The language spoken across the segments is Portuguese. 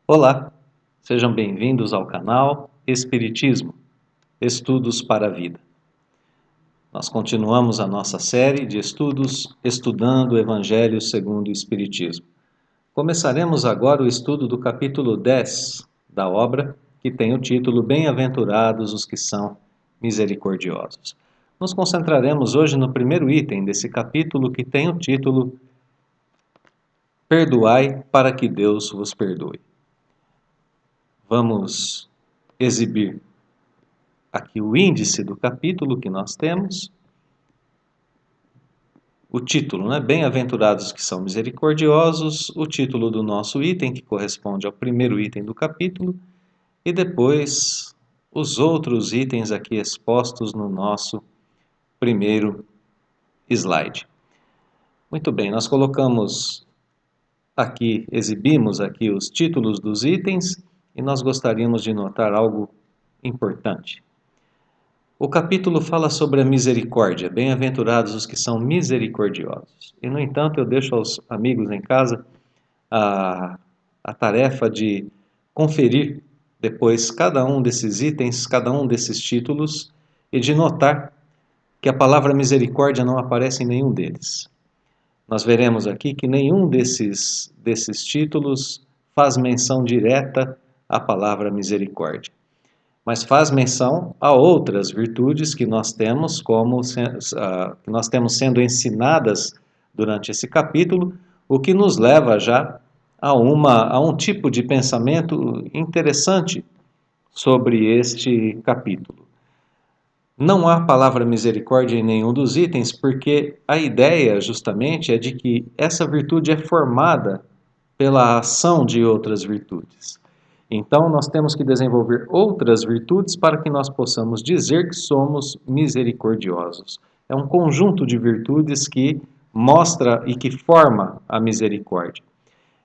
Olá, sejam bem-vindos ao canal Espiritismo, Estudos para a Vida. Nós continuamos a nossa série de estudos estudando o Evangelho segundo o Espiritismo. Começaremos agora o estudo do capítulo 10 da obra, que tem o título Bem-aventurados os que são misericordiosos. Nos concentraremos hoje no primeiro item desse capítulo, que tem o título Perdoai para que Deus vos perdoe. Vamos exibir aqui o índice do capítulo que nós temos, o título, Bem-aventurados que são misericordiosos, o título do nosso item, que corresponde ao primeiro item do capítulo, e depois os outros itens aqui expostos no nosso primeiro slide. Muito bem, nós colocamos aqui, exibimos aqui os títulos dos itens, e nós gostaríamos de notar algo importante. O capítulo fala sobre a misericórdia, bem-aventurados os que são misericordiosos. E, no entanto, eu deixo aos amigos em casa a tarefa de conferir depois cada um desses itens, cada um desses títulos, e de notar que a palavra misericórdia não aparece em nenhum deles. Nós veremos aqui que nenhum desses títulos faz menção direta à palavra misericórdia, mas faz menção a outras virtudes que nós temos que nós temos sendo ensinadas durante esse capítulo, o que nos leva já a um tipo de pensamento interessante sobre este capítulo. Não há palavra misericórdia em nenhum dos itens, porque a ideia justamente é de que essa virtude é formada pela ação de outras virtudes. Então, nós temos que desenvolver outras virtudes para que nós possamos dizer que somos misericordiosos. É um conjunto de virtudes que mostra e que forma a misericórdia.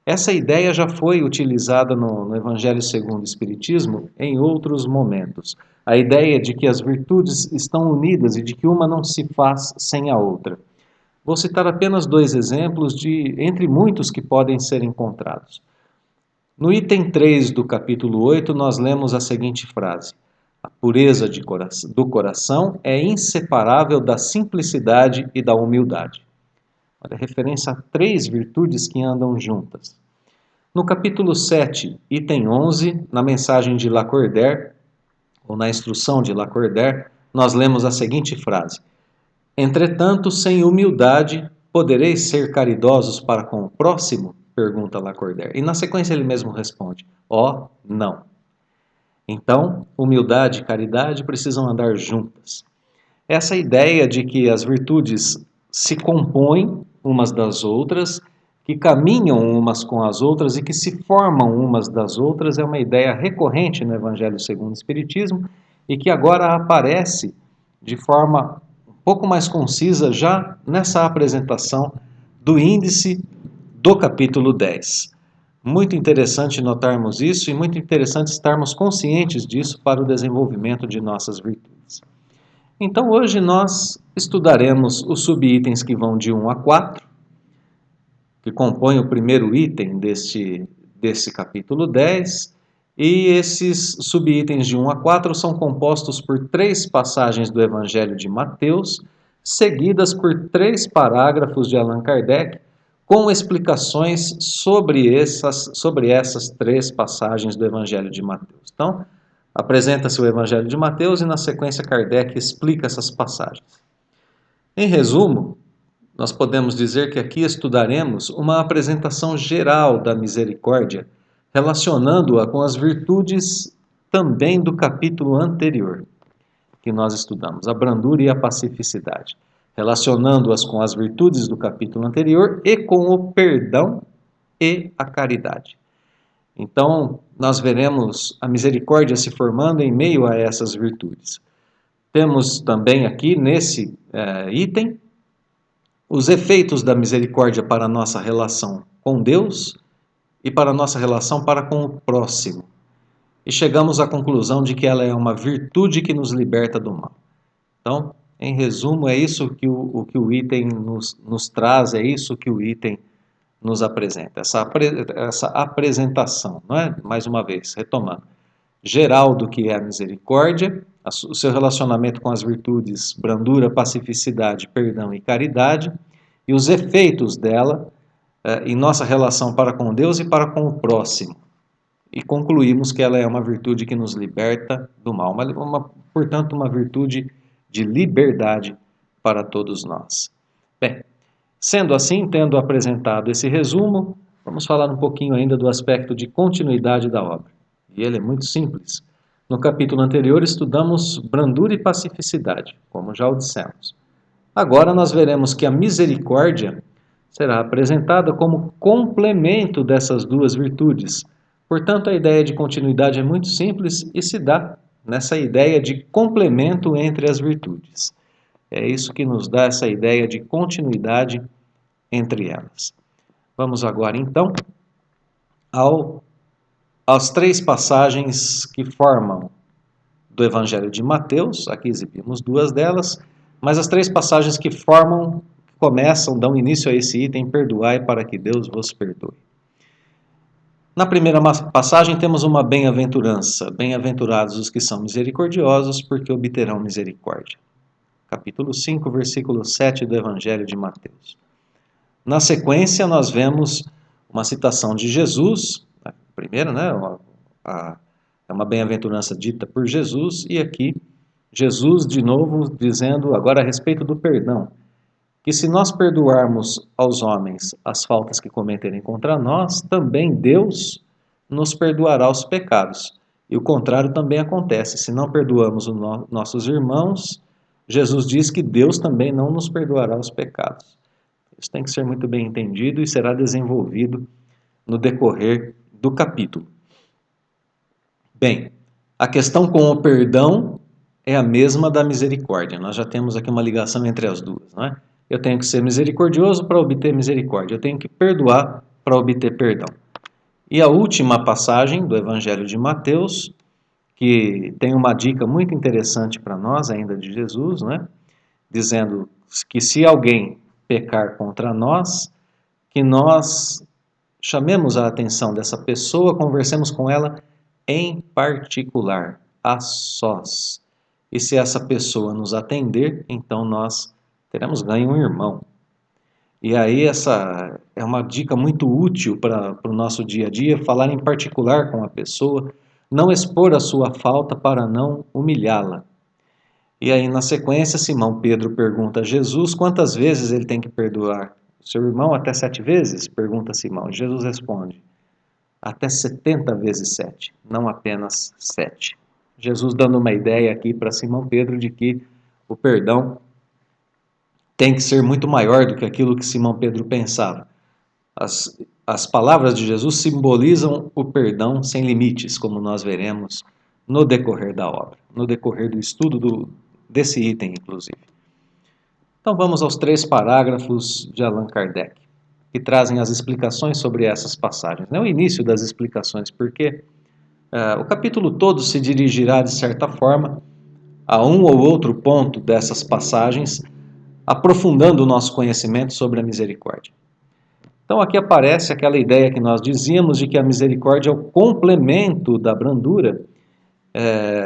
Essa ideia já foi utilizada no Evangelho segundo o Espiritismo em outros momentos. A ideia de que as virtudes estão unidas e de que uma não se faz sem a outra. Vou citar apenas dois exemplos entre muitos que podem ser encontrados. No item 3 do capítulo 8, nós lemos a seguinte frase: a pureza do coração é inseparável da simplicidade e da humildade. Olha, referência a três virtudes que andam juntas. No capítulo 7, item 11, na mensagem de Lacordaire, ou na instrução de Lacordaire, nós lemos a seguinte frase: entretanto, sem humildade, podereis ser caridosos para com o próximo? Pergunta Lacordaire. E na sequência ele mesmo responde: ó, não. Então, humildade e caridade precisam andar juntas. Essa ideia de que as virtudes se compõem umas das outras, que caminham umas com as outras e que se formam umas das outras, é uma ideia recorrente no Evangelho segundo o Espiritismo e que agora aparece de forma um pouco mais concisa já nessa apresentação do índice do capítulo 10. Muito interessante notarmos isso e muito interessante estarmos conscientes disso para o desenvolvimento de nossas virtudes. Então, hoje nós estudaremos os subitens que vão de 1 a 4, que compõem o primeiro item desse capítulo 10, e esses subitens de 1 a 4 são compostos por 3 passagens do Evangelho de Mateus, seguidas por 3 parágrafos de Allan Kardec, com explicações sobre essas 3 passagens do Evangelho de Mateus. Então, apresenta-se o Evangelho de Mateus e, na sequência, Kardec explica essas passagens. Em resumo, nós podemos dizer que aqui estudaremos uma apresentação geral da misericórdia, relacionando-a com as virtudes também do capítulo anterior, que nós estudamos, a brandura e a pacificidade, relacionando-as com as virtudes do capítulo anterior e com o perdão e a caridade. Então, nós veremos a misericórdia se formando em meio a essas virtudes. Temos também aqui, nesse item, os efeitos da misericórdia para a nossa relação com Deus e para a nossa relação para com o próximo. E chegamos à conclusão de que ela é uma virtude que nos liberta do mal. Então, em resumo, é isso que o item nos traz, é isso que o item nos apresenta, essa apresentação, não é? Mais uma vez, retomando. Geral do que é a misericórdia, o seu relacionamento com as virtudes brandura, pacificidade, perdão e caridade, e os efeitos dela em nossa relação para com Deus e para com o próximo. E concluímos que ela é uma virtude que nos liberta do mal, portanto, uma virtude de liberdade para todos nós. Bem, sendo assim, tendo apresentado esse resumo, vamos falar um pouquinho ainda do aspecto de continuidade da obra. E ele é muito simples. No capítulo anterior estudamos brandura e pacificidade, como já o dissemos. Agora nós veremos que a misericórdia será apresentada como complemento dessas duas virtudes. Portanto, a ideia de continuidade é muito simples e se dá nessa ideia de complemento entre as virtudes. É isso que nos dá essa ideia de continuidade entre elas. Vamos agora, então, às três passagens que formam do Evangelho de Mateus. Aqui exibimos duas delas, mas as três passagens que começam, dão início a esse item: perdoai para que Deus vos perdoe. Na primeira passagem temos uma bem-aventurança. Bem-aventurados os que são misericordiosos, porque obterão misericórdia. Capítulo 5, versículo 7 do Evangelho de Mateus. Na sequência, nós vemos uma citação de Jesus, a primeira, né? É uma bem-aventurança dita por Jesus, e aqui Jesus de novo dizendo agora a respeito do perdão, que se nós perdoarmos aos homens as faltas que cometerem contra nós, também Deus nos perdoará os pecados. E o contrário também acontece, se não perdoamos os nossos irmãos, Jesus diz que Deus também não nos perdoará os pecados. Isso tem que ser muito bem entendido e será desenvolvido no decorrer do capítulo. Bem, a questão com o perdão é a mesma da misericórdia. Nós já temos aqui uma ligação entre as duas, não é? Eu tenho que ser misericordioso para obter misericórdia. Eu tenho que perdoar para obter perdão. E a última passagem do Evangelho de Mateus, que tem uma dica muito interessante para nós ainda de Jesus, né? Dizendo que se alguém pecar contra nós, que nós chamemos a atenção dessa pessoa, conversemos com ela em particular, a sós. E se essa pessoa nos atender, então nós teremos ganho um irmão. E aí essa é uma dica muito útil para o nosso dia a dia, falar em particular com a pessoa, não expor a sua falta para não humilhá-la. E aí na sequência, Simão Pedro pergunta a Jesus quantas vezes ele tem que perdoar o seu irmão, até 7 vezes? Pergunta Simão. Jesus responde, até 70 vezes 7, não apenas 7. Jesus dando uma ideia aqui para Simão Pedro de que o perdão tem que ser muito maior do que aquilo que Simão Pedro pensava. As palavras de Jesus simbolizam o perdão sem limites, como nós veremos no decorrer da obra, no decorrer do estudo desse item, inclusive. Então vamos aos 3 parágrafos de Allan Kardec, que trazem as explicações sobre essas passagens. É o início das explicações, porque o capítulo todo se dirigirá, de certa forma, a um ou outro ponto dessas passagens, aprofundando o nosso conhecimento sobre a misericórdia. Então aqui aparece aquela ideia que nós dizíamos de que a misericórdia é o complemento da brandura,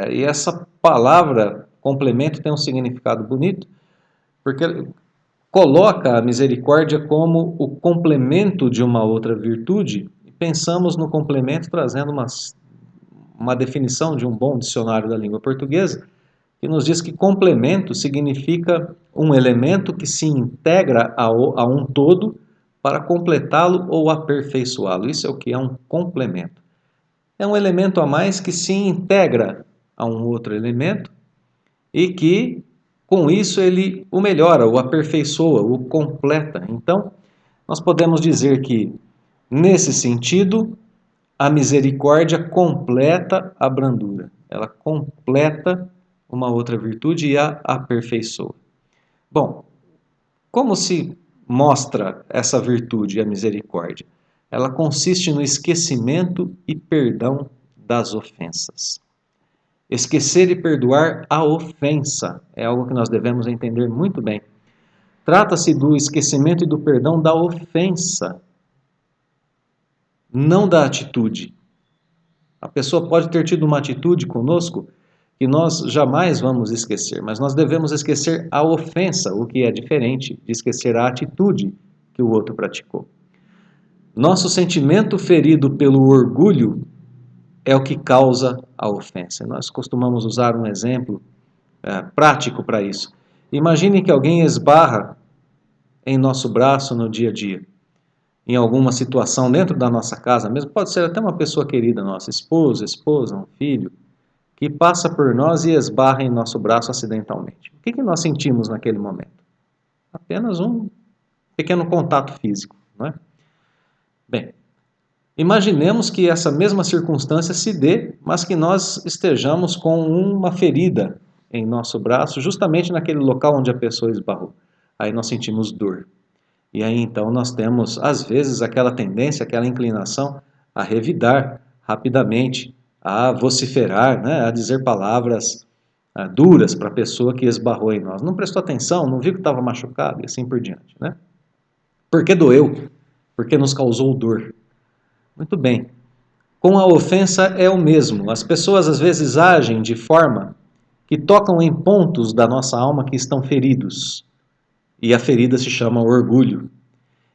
e essa palavra complemento tem um significado bonito, porque coloca a misericórdia como o complemento de uma outra virtude, e pensamos no complemento trazendo uma definição de um bom dicionário da língua portuguesa, que nos diz que complemento significa um elemento que se integra a um todo para completá-lo ou aperfeiçoá-lo. Isso é o que é um complemento. É um elemento a mais que se integra a um outro elemento e que, com isso, ele o melhora, o aperfeiçoa, o completa. Então, nós podemos dizer que, nesse sentido, a misericórdia completa a brandura. Ela completa uma outra virtude e a aperfeiçoa. Bom, como se mostra essa virtude, a misericórdia? Ela consiste no esquecimento e perdão das ofensas. Esquecer e perdoar a ofensa é algo que nós devemos entender muito bem. Trata-se do esquecimento e do perdão da ofensa, não da atitude. A pessoa pode ter tido uma atitude conosco que nós jamais vamos esquecer, mas nós devemos esquecer a ofensa, o que é diferente de esquecer a atitude que o outro praticou. Nosso sentimento ferido pelo orgulho é o que causa a ofensa. Nós costumamos usar um exemplo prático para isso. Imagine que alguém esbarra em nosso braço no dia a dia, em alguma situação dentro da nossa casa mesmo, pode ser até uma pessoa querida nossa, esposa, um filho, que passa por nós e esbarra em nosso braço acidentalmente. O que nós sentimos naquele momento? Apenas um pequeno contato físico, não é? Bem, imaginemos que essa mesma circunstância se dê, mas que nós estejamos com uma ferida em nosso braço, justamente naquele local onde a pessoa esbarrou. Aí nós sentimos dor. E aí então nós temos, às vezes, aquela tendência, aquela inclinação a revidar rapidamente, a vociferar, né, a dizer palavras duras para a pessoa que esbarrou em nós. Não prestou atenção, não viu que estava machucado e assim por diante. Né? Porque doeu, porque nos causou dor. Muito bem. Com a ofensa é o mesmo. As pessoas às vezes agem de forma que tocam em pontos da nossa alma que estão feridos. E a ferida se chama orgulho.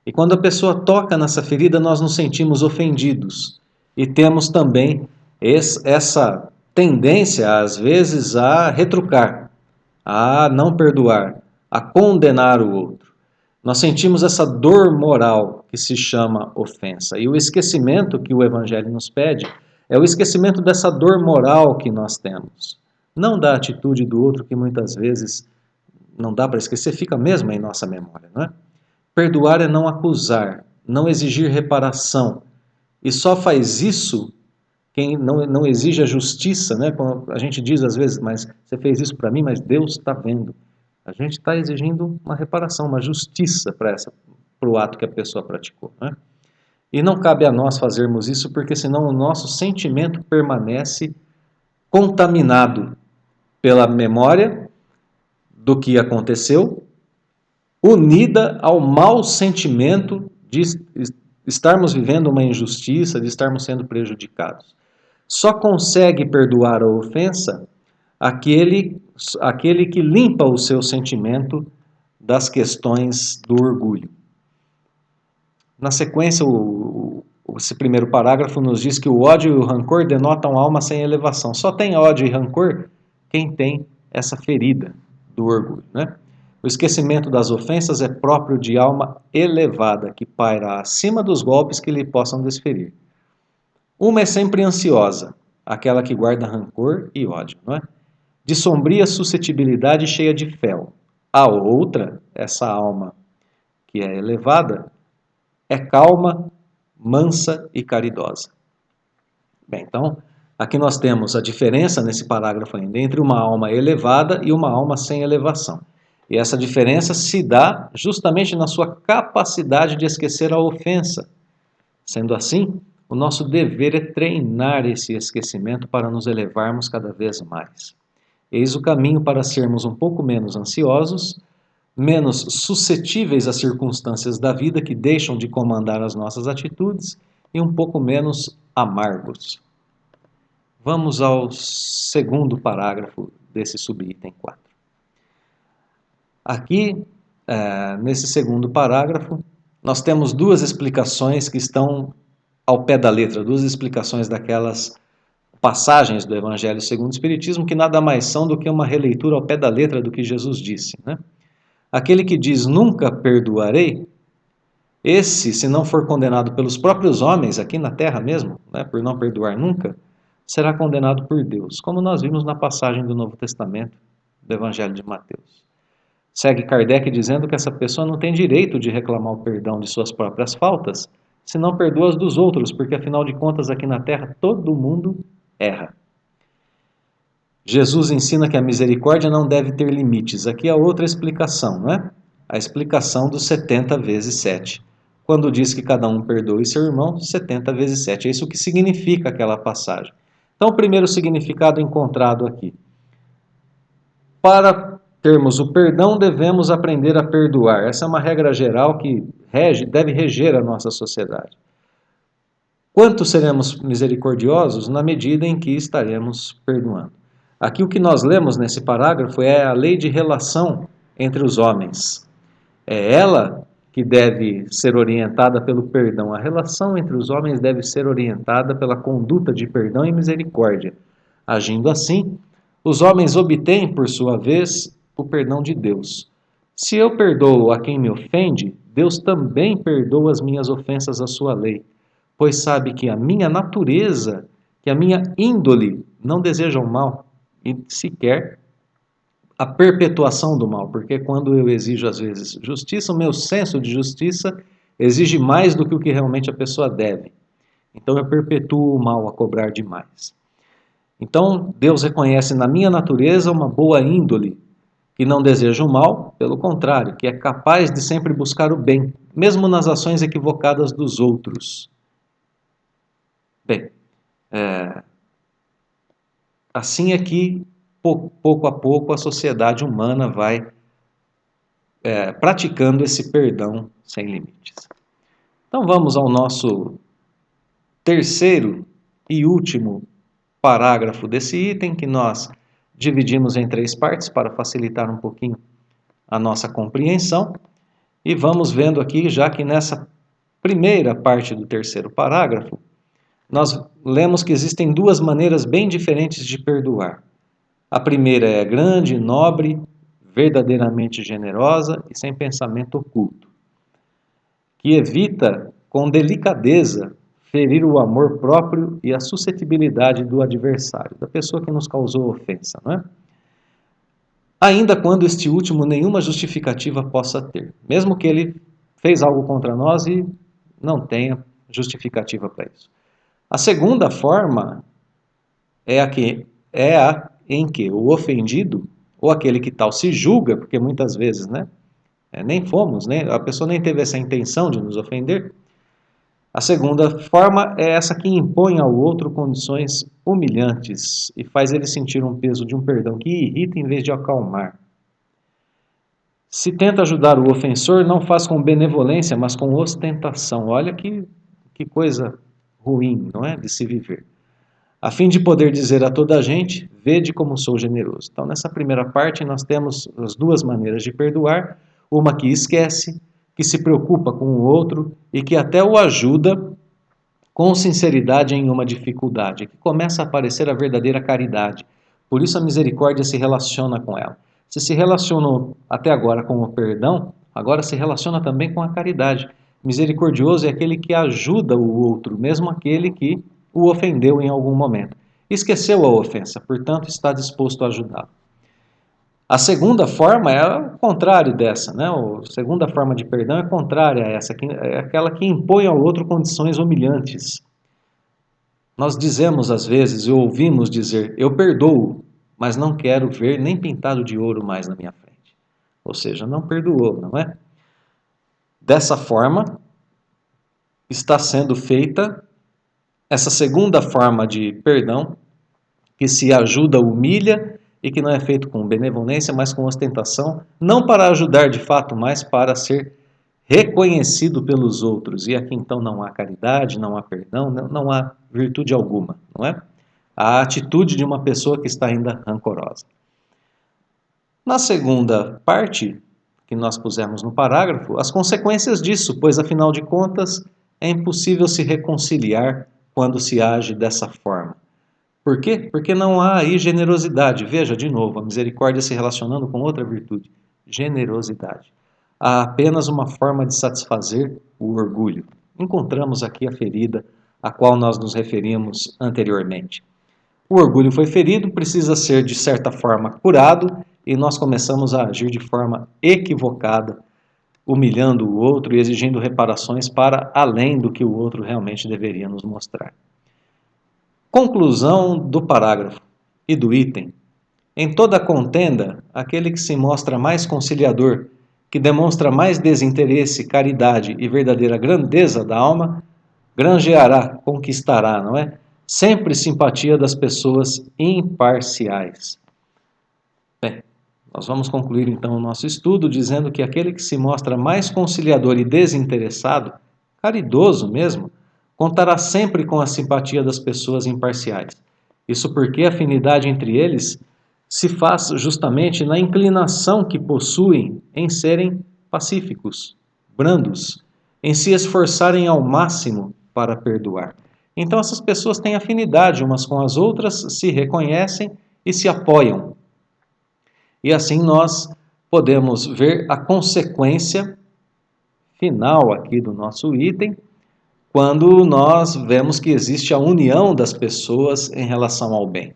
E quando a pessoa toca nessa ferida, nós nos sentimos ofendidos. E temos também essa tendência, às vezes, a retrucar, a não perdoar, a condenar o outro. Nós sentimos essa dor moral que se chama ofensa. E o esquecimento que o Evangelho nos pede é o esquecimento dessa dor moral que nós temos. Não da atitude do outro, que muitas vezes não dá para esquecer, fica mesmo em nossa memória, não é? Perdoar é não acusar, não exigir reparação. E só faz isso quem não exige a justiça, né? Quando a gente diz às vezes, mas você fez isso para mim, mas Deus está vendo. A gente está exigindo uma reparação, uma justiça para o ato que a pessoa praticou. Né? E não cabe a nós fazermos isso, porque senão o nosso sentimento permanece contaminado pela memória do que aconteceu, unida ao mau sentimento de estarmos vivendo uma injustiça, de estarmos sendo prejudicados. Só consegue perdoar a ofensa aquele que limpa o seu sentimento das questões do orgulho. Na sequência, esse primeiro parágrafo nos diz que o ódio e o rancor denotam alma sem elevação. Só tem ódio e rancor quem tem essa ferida do orgulho, né? O esquecimento das ofensas é próprio de alma elevada, que paira acima dos golpes que lhe possam desferir. Uma é sempre ansiosa, aquela que guarda rancor e ódio, não é? De sombria suscetibilidade cheia de fel. A outra, essa alma que é elevada, é calma, mansa e caridosa. Bem, então, aqui nós temos a diferença nesse parágrafo ainda entre uma alma elevada e uma alma sem elevação. E essa diferença se dá justamente na sua capacidade de esquecer a ofensa. Sendo assim, o nosso dever é treinar esse esquecimento para nos elevarmos cada vez mais. Eis o caminho para sermos um pouco menos ansiosos, menos suscetíveis às circunstâncias da vida que deixam de comandar as nossas atitudes e um pouco menos amargos. Vamos ao segundo parágrafo desse subitem 4. Aqui, nesse segundo parágrafo, nós temos duas explicações que estão ao pé da letra, duas explicações daquelas passagens do Evangelho segundo o Espiritismo que nada mais são do que uma releitura ao pé da letra do que Jesus disse, né? Aquele que diz nunca perdoarei, esse, se não for condenado pelos próprios homens aqui na terra mesmo, né, por não perdoar nunca, será condenado por Deus, como nós vimos na passagem do Novo Testamento do Evangelho de Mateus. Segue Kardec dizendo que essa pessoa não tem direito de reclamar o perdão de suas próprias faltas, se não perdoa as dos outros, porque afinal de contas aqui na terra todo mundo erra. Jesus ensina que a misericórdia não deve ter limites. Aqui é outra explicação, não é? A explicação dos 70 vezes 7. Quando diz que cada um perdoe seu irmão, 70 vezes 7. É isso que significa aquela passagem. Então, o primeiro significado encontrado aqui. Para termos o perdão, devemos aprender a perdoar. Essa é uma regra geral que deve reger a nossa sociedade. Quanto seremos misericordiosos na medida em que estaremos perdoando? Aqui o que nós lemos nesse parágrafo é a lei de relação entre os homens. É ela que deve ser orientada pelo perdão. A relação entre os homens deve ser orientada pela conduta de perdão e misericórdia. Agindo assim, os homens obtêm, por sua vez, o perdão de Deus. Se eu perdoo a quem me ofende, Deus também perdoa as minhas ofensas à sua lei, pois sabe que a minha natureza, que a minha índole não deseja o mal e sequer a perpetuação do mal, porque quando eu exijo às vezes justiça, o meu senso de justiça exige mais do que o que realmente a pessoa deve. Então eu perpetuo o mal a cobrar demais. Então Deus reconhece na minha natureza uma boa índole, que não deseja o mal, pelo contrário, que é capaz de sempre buscar o bem, mesmo nas ações equivocadas dos outros. Bem, assim é que, pouco a pouco, a sociedade humana vai praticando esse perdão sem limites. Então vamos ao nosso terceiro e último parágrafo desse item, que nós dividimos em 3 partes para facilitar um pouquinho a nossa compreensão. E vamos vendo aqui, já que nessa primeira parte do terceiro parágrafo, nós lemos que existem 2 maneiras bem diferentes de perdoar. A primeira é grande, nobre, verdadeiramente generosa e sem pensamento oculto, que evita com delicadeza ferir o amor próprio e a suscetibilidade do adversário, da pessoa que nos causou ofensa, não é? Ainda quando este último nenhuma justificativa possa ter, mesmo que ele fez algo contra nós e não tenha justificativa para isso. A segunda forma é a em que o ofendido, ou aquele que tal se julga, porque muitas vezes, né, nem fomos, né, a pessoa nem teve essa intenção de nos ofender. A segunda forma é essa que impõe ao outro condições humilhantes e faz ele sentir um peso de um perdão que irrita em vez de acalmar. Se tenta ajudar o ofensor, não faz com benevolência, mas com ostentação. Olha que coisa ruim, não é? De se viver. A fim de poder dizer a toda a gente, vede como sou generoso. Então, nessa primeira parte, nós temos as 2 maneiras de perdoar. Uma que esquece, que se preocupa com o outro e que até o ajuda com sinceridade em uma dificuldade, que começa a aparecer a verdadeira caridade. Por isso a misericórdia se relaciona com ela. Se relacionou até agora com o perdão, agora se relaciona também com a caridade. Misericordioso é aquele que ajuda o outro, mesmo aquele que o ofendeu em algum momento. Esqueceu a ofensa, portanto está disposto a ajudá-lo. A segunda forma é o contrário dessa, né? A segunda forma de perdão é contrária a essa, é aquela que impõe ao outro condições humilhantes. Nós dizemos às vezes, e ouvimos dizer, eu perdoo, mas não quero ver nem pintado de ouro mais na minha frente. Ou seja, não perdoou, não é? Dessa forma, está sendo feita essa segunda forma de perdão, que se ajuda, humilha e que não é feito com benevolência, mas com ostentação, não para ajudar de fato, mas para ser reconhecido pelos outros. E aqui então não há caridade, não há perdão, não há virtude alguma, não é? A atitude de uma pessoa que está ainda rancorosa. Na segunda parte, que nós pusemos no parágrafo, as consequências disso, pois afinal de contas é impossível se reconciliar quando se age dessa forma. Por quê? Porque não há aí generosidade. Veja de novo, a misericórdia se relacionando com outra virtude, generosidade. Há apenas uma forma de satisfazer o orgulho. Encontramos aqui a ferida a qual nós nos referimos anteriormente. O orgulho foi ferido, precisa ser de certa forma curado e nós começamos a agir de forma equivocada, humilhando o outro e exigindo reparações para além do que o outro realmente deveria nos mostrar. Conclusão do parágrafo e do item. Em toda contenda, aquele que se mostra mais conciliador, que demonstra mais desinteresse, caridade e verdadeira grandeza da alma, granjeará, conquistará, não é? Sempre simpatia das pessoas imparciais. Bem, nós vamos concluir então o nosso estudo dizendo que aquele que se mostra mais conciliador e desinteressado, caridoso mesmo, contará sempre com a simpatia das pessoas imparciais. Isso porque a afinidade entre eles se faz justamente na inclinação que possuem em serem pacíficos, brandos, em se esforçarem ao máximo para perdoar. Então essas pessoas têm afinidade umas com as outras, se reconhecem e se apoiam. E assim nós podemos ver a consequência final aqui do nosso item, quando nós vemos que existe a união das pessoas em relação ao bem.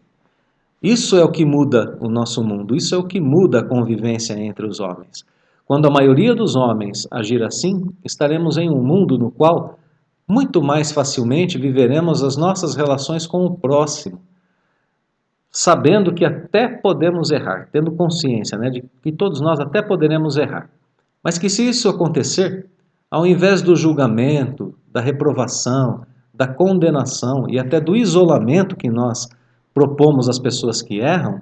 Isso é o que muda o nosso mundo, isso é o que muda a convivência entre os homens. Quando a maioria dos homens agir assim, estaremos em um mundo no qual muito mais facilmente viveremos as nossas relações com o próximo, sabendo que até podemos errar, tendo consciência, de que todos nós até poderemos errar. Mas que se isso acontecer, ao invés do julgamento, da reprovação, da condenação e até do isolamento que nós propomos às pessoas que erram,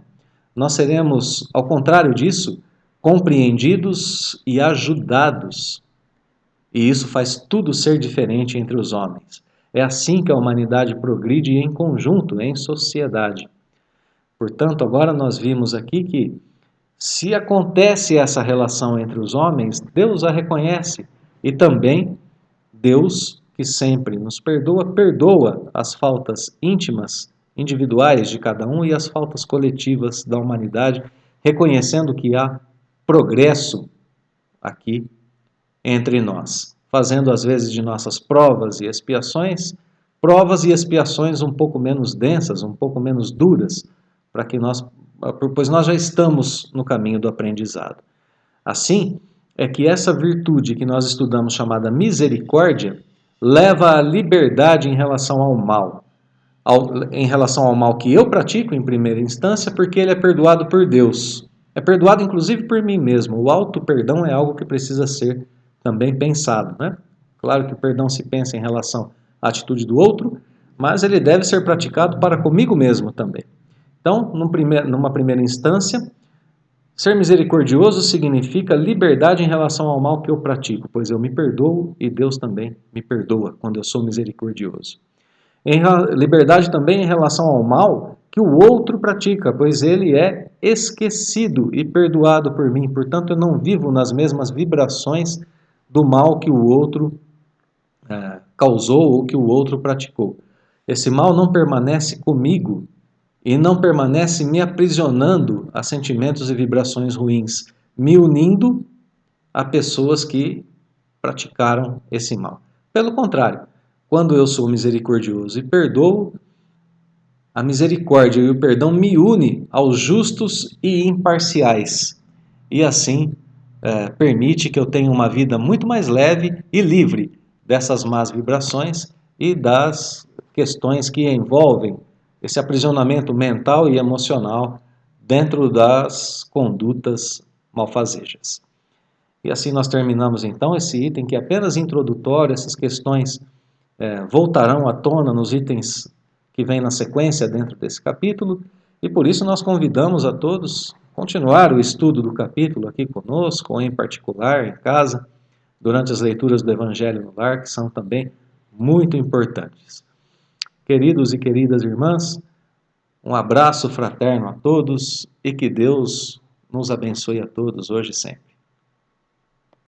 nós seremos, ao contrário disso, compreendidos e ajudados. E isso faz tudo ser diferente entre os homens. É assim que a humanidade progride em conjunto, em sociedade. Portanto, agora nós vimos aqui que, se acontece essa relação entre os homens, Deus a reconhece. E também Deus, que sempre nos perdoa, perdoa as faltas íntimas, individuais de cada um e as faltas coletivas da humanidade, reconhecendo que há progresso aqui entre nós, fazendo às vezes de nossas provas e expiações um pouco menos densas, um pouco menos duras, para que pois nós já estamos no caminho do aprendizado. Assim, é que essa virtude que nós estudamos, chamada misericórdia, leva à liberdade em relação ao mal. Em relação ao mal que eu pratico em primeira instância, porque ele é perdoado por Deus. É perdoado inclusive por mim mesmo. O auto-perdão é algo que precisa ser também pensado, né? Claro que o perdão se pensa em relação à atitude do outro, mas ele deve ser praticado para comigo mesmo também. Então, numa primeira instância, ser misericordioso significa liberdade em relação ao mal que eu pratico, pois eu me perdoo e Deus também me perdoa quando eu sou misericordioso. Liberdade também em relação ao mal que o outro pratica, pois ele é esquecido e perdoado por mim. Portanto, eu não vivo nas mesmas vibrações do mal que o outro causou ou que o outro praticou. Esse mal não permanece comigo e não permanece me aprisionando a sentimentos e vibrações ruins, me unindo a pessoas que praticaram esse mal. Pelo contrário, quando eu sou misericordioso e perdoo, a misericórdia e o perdão me unem aos justos e imparciais. E assim permite que eu tenha uma vida muito mais leve e livre dessas más vibrações e das questões que envolvem esse aprisionamento mental e emocional dentro das condutas malfazejas. E assim nós terminamos então esse item que é apenas introdutório, essas questões voltarão à tona nos itens que vêm na sequência dentro desse capítulo, e por isso nós convidamos a todos a continuar o estudo do capítulo aqui conosco, ou em particular em casa, durante as leituras do Evangelho no Lar, que são também muito importantes. Queridos e queridas irmãs, um abraço fraterno a todos e que Deus nos abençoe a todos hoje e sempre.